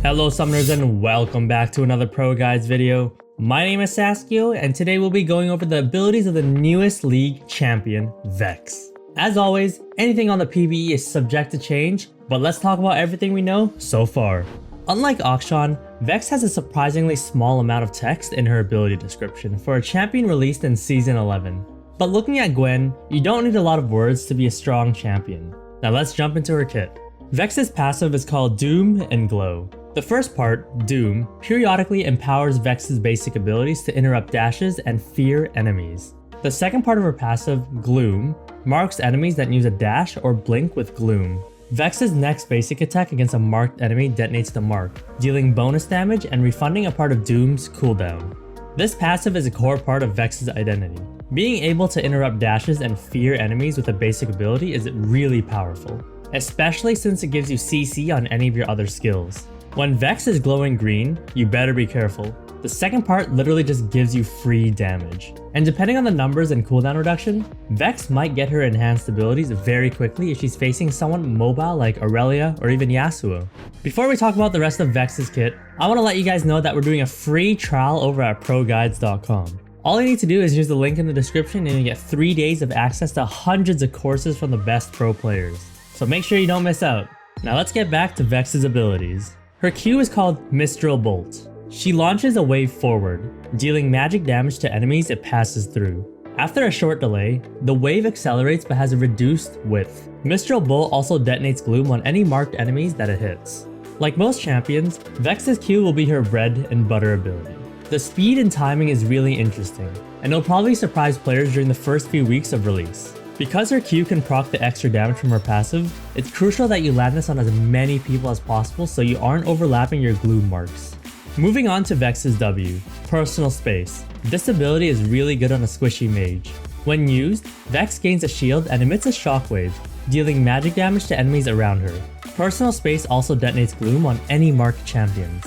Hello summoners and welcome back to another ProGuides video. My name is Saskio and today we'll be going over the abilities of the newest league champion, VEX. As always, anything on the PvE is subject to change, but let's talk about everything we know so far. Unlike Akshan, VEX has a surprisingly small amount of text in her ability description for a champion released in Season 11. But looking at Gwen, you don't need a lot of words to be a strong champion. Now let's jump into her kit. VEX's passive is called Doom and Glow. The first part, Doom, periodically empowers VEX's basic abilities to interrupt dashes and fear enemies. The second part of her passive, Gloom, marks enemies that use a dash or blink with Gloom. VEX's next basic attack against a marked enemy detonates the mark, dealing bonus damage and refunding a part of Doom's cooldown. This passive is a core part of VEX's identity. Being able to interrupt dashes and fear enemies with a basic ability is really powerful, especially since it gives you CC on any of your other skills. When VEX is glowing green, you better be careful. The second part literally just gives you free damage. And depending on the numbers and cooldown reduction, VEX might get her enhanced abilities very quickly if she's facing someone mobile like Aurelia or even Yasuo. Before we talk about the rest of VEX's kit, I want to let you guys know that we're doing a free trial over at ProGuides.com. All you need to do is use the link in the description and you get 3 days of access to hundreds of courses from the best pro players. So make sure you don't miss out. Now let's get back to VEX's abilities. Her Q is called Mistral Bolt. She launches a wave forward, dealing magic damage to enemies it passes through. After a short delay, the wave accelerates but has a reduced width. Mistral Bolt also detonates Gloom on any marked enemies that it hits. Like most champions, VEX's Q will be her bread and butter ability. The speed and timing is really interesting, and it'll probably surprise players during the first few weeks of release. Because her Q can proc the extra damage from her passive, it's crucial that you land this on as many people as possible so you aren't overlapping your Gloom marks. Moving on to VEX's W, Personal Space. This ability is really good on a squishy mage. When used, VEX gains a shield and emits a shockwave, dealing magic damage to enemies around her. Personal Space also detonates Gloom on any marked champions.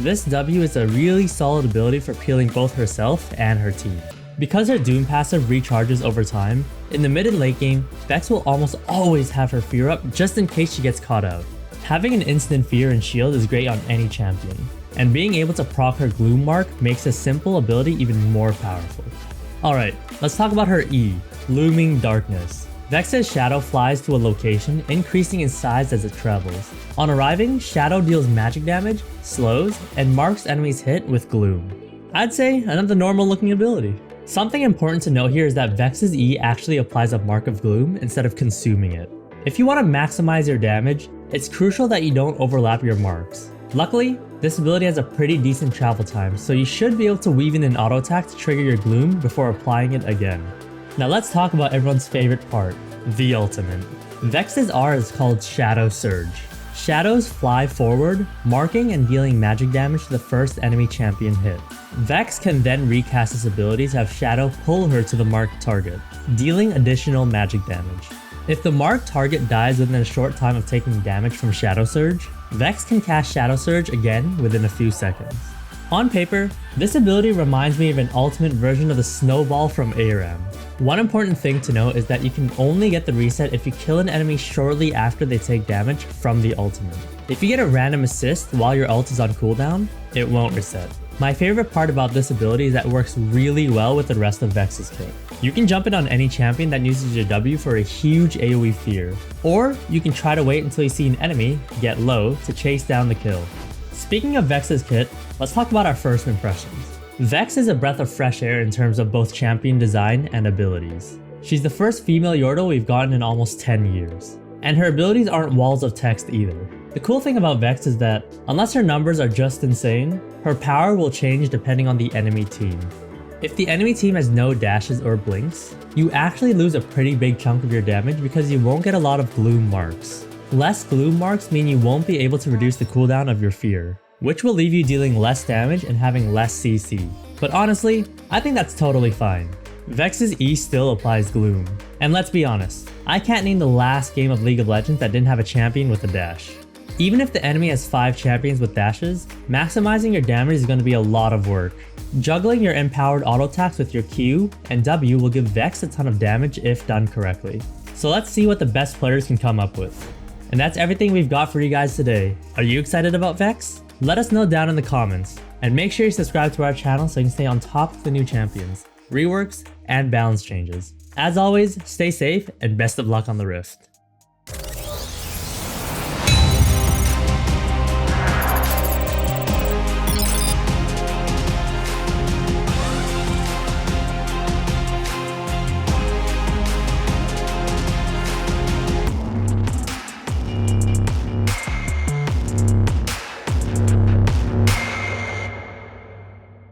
This W is a really solid ability for peeling both herself and her team. Because her Doom passive recharges over time, in the mid and late game, VEX will almost always have her fear up just in case she gets caught out. Having an instant fear and shield is great on any champion, and being able to proc her Gloom mark makes a simple ability even more powerful. Alright, let's talk about her E, Looming Darkness. VEX's Shadow flies to a location, increasing in size as it travels. On arriving, Shadow deals magic damage, slows, and marks enemies hit with Gloom. I'd say another normal looking ability. Something important to note here is that VEX's E actually applies a mark of Gloom instead of consuming it. If you want to maximize your damage, it's crucial that you don't overlap your marks. Luckily, this ability has a pretty decent travel time, so you should be able to weave in an auto attack to trigger your Gloom before applying it again. Now let's talk about everyone's favorite part, the ultimate. VEX's R is called Shadow Surge. Shadows fly forward, marking and dealing magic damage to the first enemy champion hit. VEX can then recast his ability to have Shadow pull her to the marked target, dealing additional magic damage. If the marked target dies within a short time of taking damage from Shadow Surge, VEX can cast Shadow Surge again within a few seconds. On paper, this ability reminds me of an ultimate version of the Snowball from ARAM. One important thing to note is that you can only get the reset if you kill an enemy shortly after they take damage from the ultimate. If you get a random assist while your ult is on cooldown, it won't reset. My favorite part about this ability is that it works really well with the rest of VEX's kit. You can jump in on any champion that uses your W for a huge AoE fear, or you can try to wait until you see an enemy get low to chase down the kill. Speaking of VEX's kit, let's talk about our first impressions. VEX is a breath of fresh air in terms of both champion design and abilities. She's the first female Yordle we've gotten in almost 10 years. And her abilities aren't walls of text either. The cool thing about VEX is that, unless her numbers are just insane, her power will change depending on the enemy team. If the enemy team has no dashes or blinks, you actually lose a pretty big chunk of your damage because you won't get a lot of Gloom marks. Less Gloom marks mean you won't be able to reduce the cooldown of your fear, which will leave you dealing less damage and having less CC. But honestly, I think that's totally fine. VEX's E still applies Gloom. And let's be honest, I can't name the last game of League of Legends that didn't have a champion with a dash. Even if the enemy has 5 champions with dashes, maximizing your damage is going to be a lot of work. Juggling your empowered auto attacks with your Q and W will give VEX a ton of damage if done correctly. So let's see what the best players can come up with. And that's everything we've got for you guys today. Are you excited about VEX? Let us know down in the comments. And make sure you subscribe to our channel so you can stay on top of the new champions, reworks, and balance changes. As always, stay safe and best of luck on the Rift.